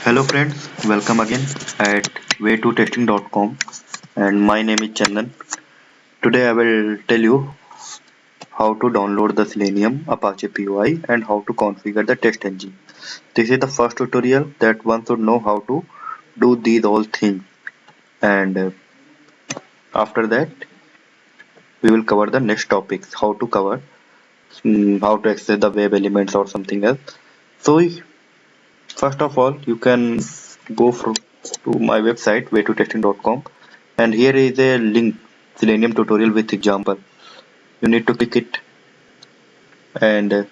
Hello friends, welcome again at way2testing.com, and my name is Chandan. Today I will tell you how to download the Selenium Apache POI and how to configure the test engine. This is the first tutorial that one should know how to do these all things, and after that we will cover the next topics, how to cover how to access the web elements or something else. So first of all you can to my website way2testing.com, and here is a link, Selenium tutorial with example. You need to click it, and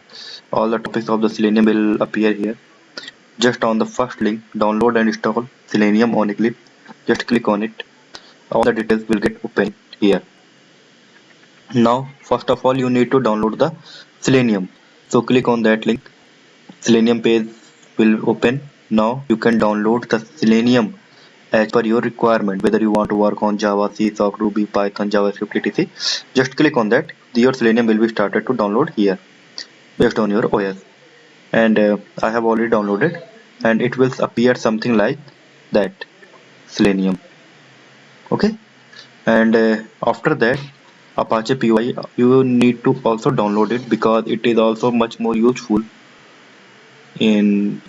all the topics of the Selenium will appear here. Just on the first link, download and install Selenium on Eclipse. Just click on it. All the details will get open here. Now first of all you need to download the Selenium, so click on that link. Selenium page will open. Now you can download the Selenium as per your requirement, whether you want to work on Java, C, Sharp, Ruby, Python, JavaScript, etc. Just click on that. Your Selenium will be started to download here based on your OS. And I have already downloaded, and it will appear something like that, Selenium. Okay, and after that, Apache POI, you need to also download it because it is also much more useful in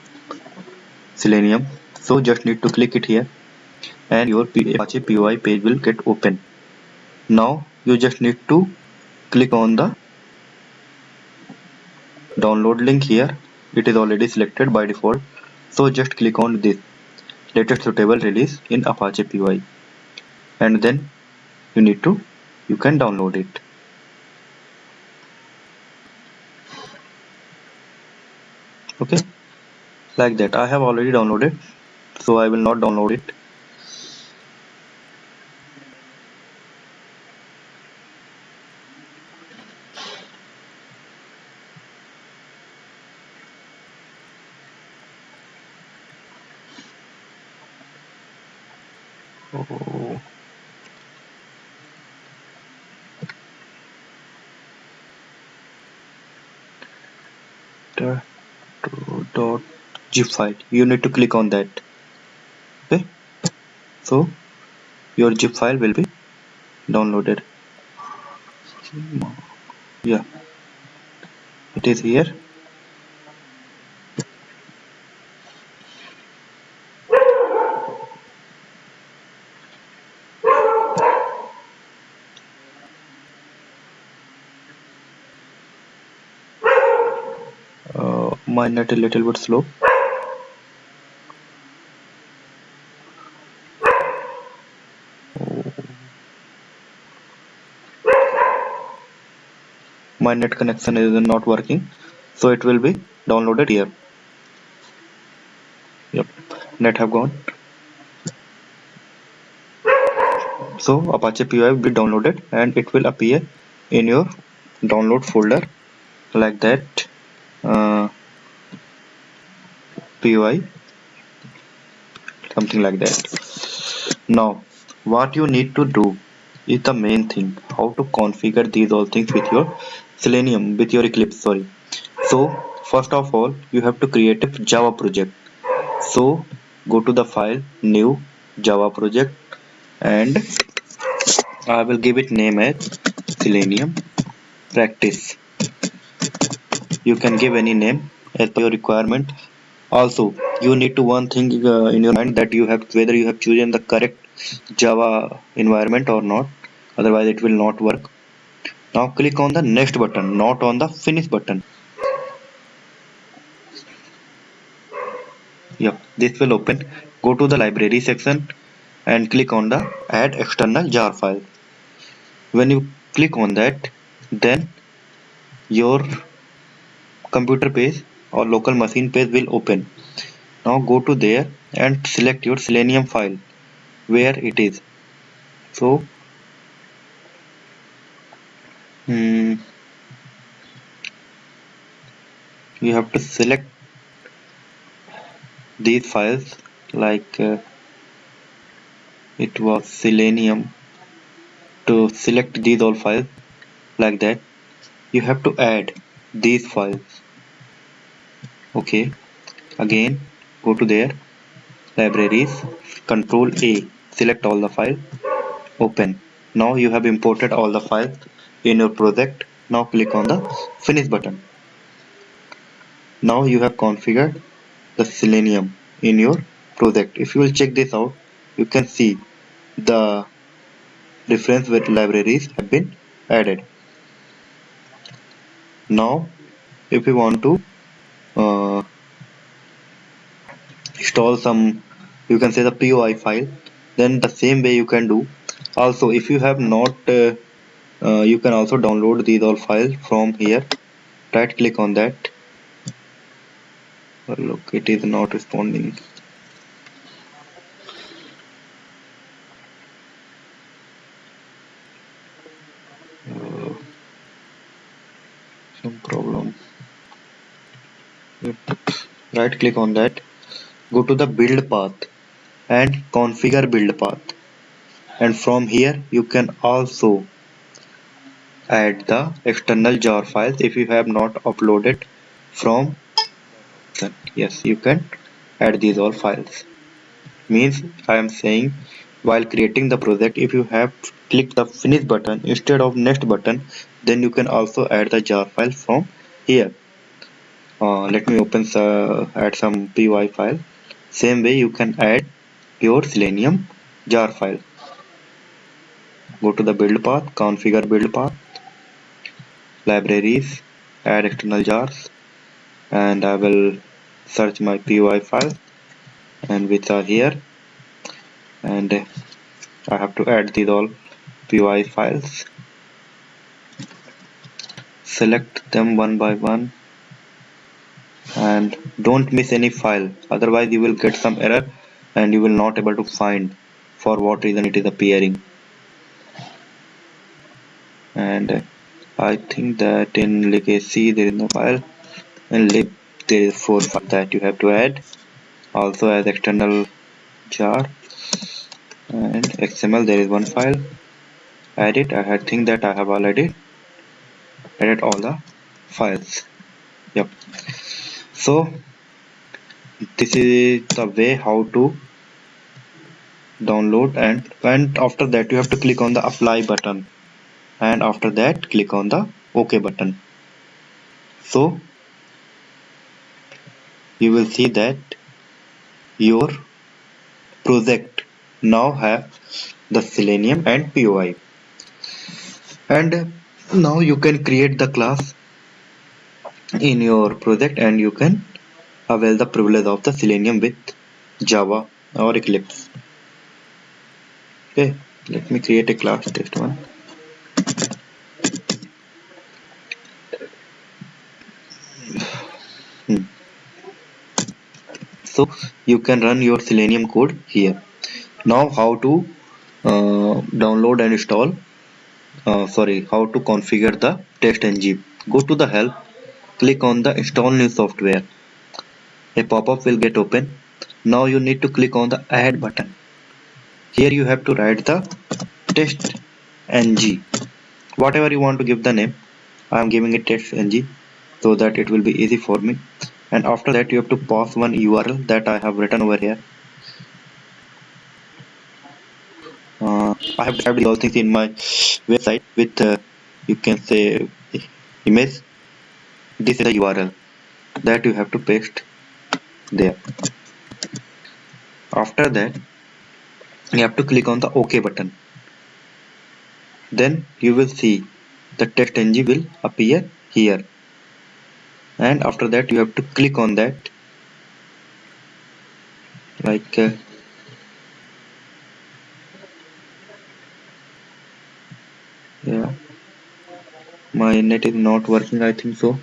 Selenium. So just need to click it here, and your Apache POI page will get open. Now you just need to click on the download link here. It is already selected by default, so just click on this latest suitable release in Apache POI, and then you can download it. Okay, like that. I have already downloaded, so I will not download it. Oh, dot zip file. You need to click on that. Okay, so your zip file will be downloaded. Yeah, it is here. My net a little bit slow. My net connection is not working, so it will be downloaded here. Yep, net have gone. So Apache POI will be downloaded, and it will appear in your download folder like that. POI, something like that. Now what you need to do is the main thing, how to configure these all things with your Selenium, with your Eclipse, sorry. So first of all you have to create a Java project. So go to the file, new Java project, and I will give it name as Selenium practice. You can give any name as per your requirement. Also you need to one thing in your mind, that you have whether you have chosen the correct Java environment or not, otherwise it will not work. Now click on the next button, not on the finish button. Yep, this will open. Go to the library section and click on the add external jar file. When you click on that, then your computer page or local machine page will open. Now go to there and select your Selenium file where it is. So you have to select these files, like it was Selenium. To select these all files like that, you have to add these files. Okay, again go to there libraries, Control A, select all the file, open. Now you have imported all the files in your project. Now click on the finish button. Now you have configured the Selenium in your project. If you will check this out, you can see the reference with libraries have been added. Now if you want to uh, install some, you can say the POI file, then the same way you can do. Also, if you have not you can also download these all files from here. Right click on that. Look, it is not responding. uh, some problem. Yep. Right click on that, go to the build path and configure build path, and from here you can also add the external jar files if you have not uploaded from. Yes, you can add these all files. Means I am saying, while creating the project, if you have clicked the finish button instead of next button, then you can also add the jar file from here. Let me add some py file. Same way you can add your Selenium jar file. Go to the build path, configure build path, libraries, add external jars, and I will search my py file, and which are here, and I have to add these all py files. Select them one by one and don't miss any file, otherwise you will get some error and you will not able to find for what reason it is appearing. And I think that in legacy there is no file, and lib there is 4 files that you have to add. Also as external jar and XML there is one file. Add it. I think that I have already added all the files. Yep. So this is the way how to download, and after that you have to click on the apply button, and after that click on the OK button. So you will see that your project now have the Selenium and POI, and now you can create the class in your project and you can avail the privilege of the Selenium with Java or Eclipse. Okay, let me create a class test one. So you can run your Selenium code here. Now how to download and install, how to configure the TestNG. Go to the help, click on the install new software. A pop-up will get open. Now you need to click on the add button. Here you have to write the TestNG, whatever you want to give the name. I am giving it TestNG so that it will be easy for me. And after that you have to pass one URL that I have written over here. I have described all things in my website with you can say image. This is the URL that you have to paste there. After that you have to click on the OK button. Then you will see the TestNG will appear here, and after that you have to click on that, like yeah, my net is not working, I think so.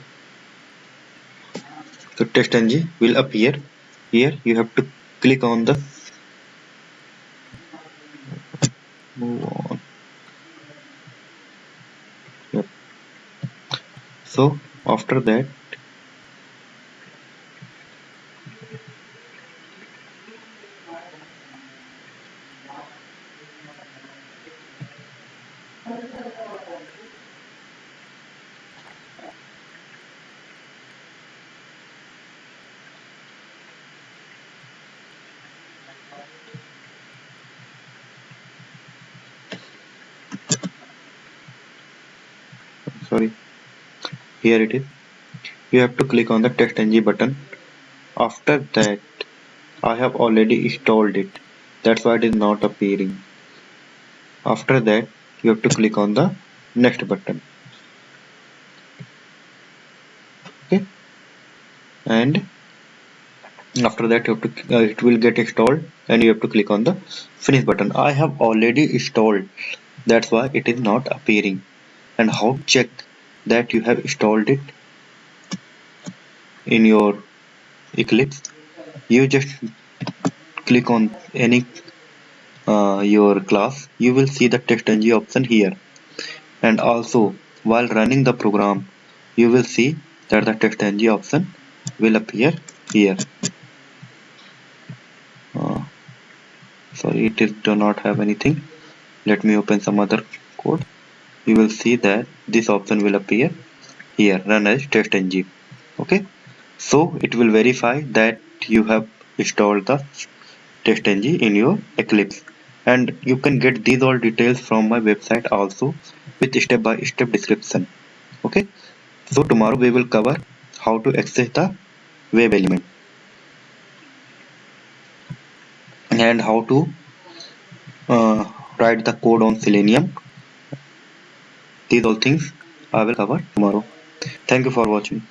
So TestNG will appear here. You have to click on the move on. Yep. So after that Here it is. You have to click on the testng button. After that, I have already installed it. That's why it is not appearing. After that, you have to click on the next button. Okay, and after that you have to it will get installed, and you have to click on the finish button. I have already installed, that's why it is not appearing. And how to check that you have installed it in your Eclipse? You just click on any your class. You will see the testng option here, and also while running the program you will see that the testng option will appear here. uh, Sorry, it is do not have anything. Let me open some other code. You will see that this option will appear here, run as testng. Okay, so it will verify that you have installed the testng in your Eclipse. And you can get these all details from my website also, with step-by-step description. Okay, so tomorrow we will cover how to access the web element and how to write the code on Selenium. These all things I will cover tomorrow. Thank you for watching.